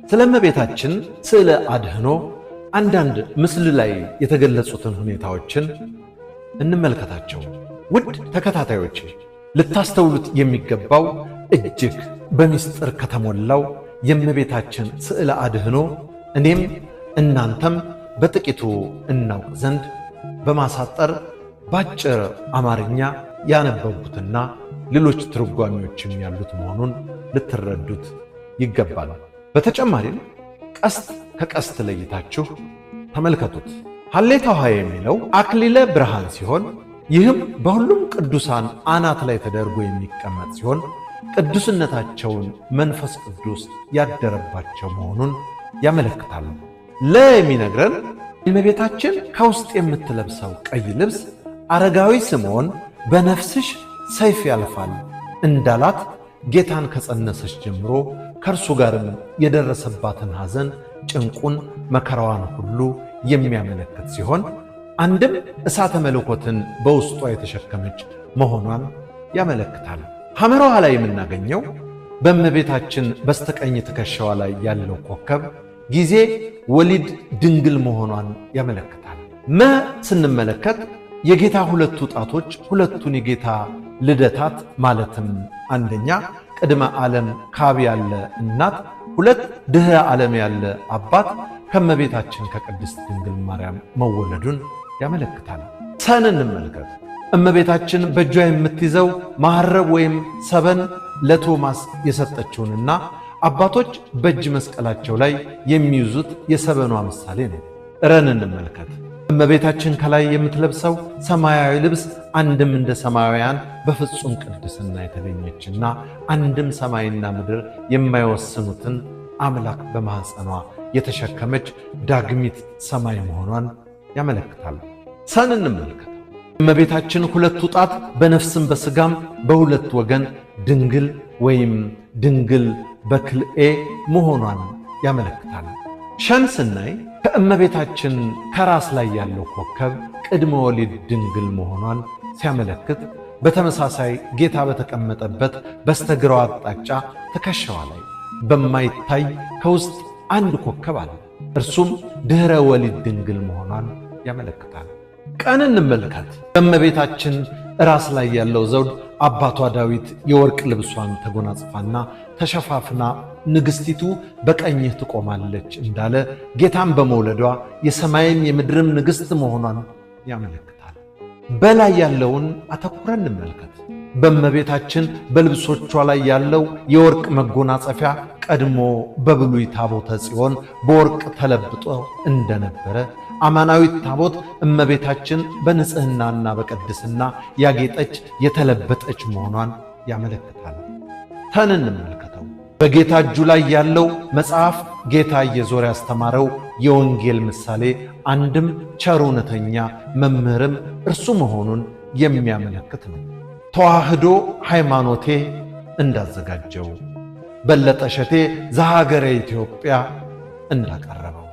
ስለ እመቤታችን ስዕለ አድኅኖ አንዳንድ ምስል ላይ የተገለጹትን ሁኔታዎችን እንመልከታቸው። ውድ ተከታታዮች ልታስተውሉት የሚገባው እጅግ በሚስጥር ከተሞላው የእመቤታችን ስዕለ አድኅኖ እኔም እናንተም በጥቂቱ እናውቅ ዘንድ በማሳጠር ባጭር አማርኛ ያነበብኩትና ሌሎች ትርጓሜዎችም ያሉት መሆኑን ልትረዱት ይገባል። በተጨማሪም ቀስት ከቀስት ለይታችሁ ተመልከቱት። ሀሌታ ውሃ የሚለው አክሊለ ብርሃን ሲሆን ይህም በሁሉም ቅዱሳን አናት ላይ ተደርጎ የሚቀመጥ ሲሆን ቅዱስነታቸውን መንፈስ ቅዱስ ያደረባቸው መሆኑን ያመለክታል። የሚነግረን እመቤታችን ከውስጥ የምትለብሰው ቀይ ልብስ አረጋዊ ስምዖን በነፍስሽ ሰይፍ ያልፋል እንዳላት ጌታን ከጸነሰች ጀምሮ ከእርሱ ጋርም የደረሰባትን ሐዘን፣ ጭንቁን፣ መከራዋን ሁሉ የሚያመለክት ሲሆን አንድም እሳተ መለኮትን በውስጧ የተሸከመች መሆኗን ያመለክታል። ሐመራዋ ላይ የምናገኘው በእመቤታችን በስተቀኝ ትከሻዋ ላይ ያለው ኮከብ ጊዜ ወሊድ ድንግል መሆኗን ያመለክታል። ስንመለከት የጌታ ሁለቱ ጣቶች ሁለቱን የጌታ ልደታት ማለትም አንደኛ ቅድመ ዓለም ካብ ያለ እናት፣ ሁለት ድኅረ ዓለም ያለ አባት ከእመቤታችን ከቅድስት ድንግል ማርያም መወለዱን ያመለክታል። እንመልከት። እመቤታችን በእጇ የምትይዘው መሐረብ ወይም ሰበን ለቶማስ የሰጠችውንና አባቶች በእጅ መስቀላቸው ላይ የሚይዙት የሰበኗ ምሳሌ ነው። እንመልከት። እመቤታችን ከላይ የምትለብሰው ሰማያዊ ልብስ አንድም እንደ ሰማያውያን በፍጹም ቅድስና የተገኘችና አንድም ሰማይና ምድር የማይወስኑትን አምላክ በማኅፀኗ የተሸከመች ዳግሚት ሰማይ መሆኗን ያመለክታል። እንመልከት። እመቤታችን ሁለቱ ጣት በነፍስም በሥጋም በሁለት ወገን ድንግል ወይም ድንግል በክልኤ መሆኗን ያመለክታል። ስናይ ከእመቤታችን ከራስ ላይ ያለው ኮከብ ቅድመ ወሊድ ድንግል መሆኗን ሲያመለክት፣ በተመሳሳይ ጌታ በተቀመጠበት በስተግራው አቅጣጫ ትከሻዋ ላይ በማይታይ ከውስጥ አንድ ኮከብ አለ። እርሱም ድኅረ ወሊድ ድንግል መሆኗን ያመለክታል። እንመልከት። በእመቤታችን ራስ ላይ ያለው ዘውድ አባቷ ዳዊት የወርቅ ልብሷን ተጎናጽፋና ተሸፋፍና ንግሥቲቱ በቀኝህ ትቆማለች እንዳለ ጌታን በመውለዷ የሰማይም የምድርም ንግሥት መሆኗን ያመለክታል። በላይ ያለውን አተኩረን እንመልከት። በእመቤታችን በልብሶቿ ላይ ያለው የወርቅ መጎናጸፊያ ቀድሞ በብሉይ ታቦተ ጽዮን በወርቅ ተለብጦ እንደነበረ አማናዊት ታቦት እመቤታችን በንጽሕናና በቅድስና ያጌጠች የተለበጠች መሆኗን ያመለክታል። እንመልከተው። በጌታ እጁ ላይ ያለው መጽሐፍ ጌታ እየዞረ ያስተማረው የወንጌል ምሳሌ አንድም ቸር እውነተኛ መምህርም እርሱ መሆኑን የሚያመለክት ነው። ተዋህዶ ሃይማኖቴ እንዳዘጋጀው፣ በለጠ እሸቴ ዘሀገረ ኢትዮጵያ እንዳቀረበው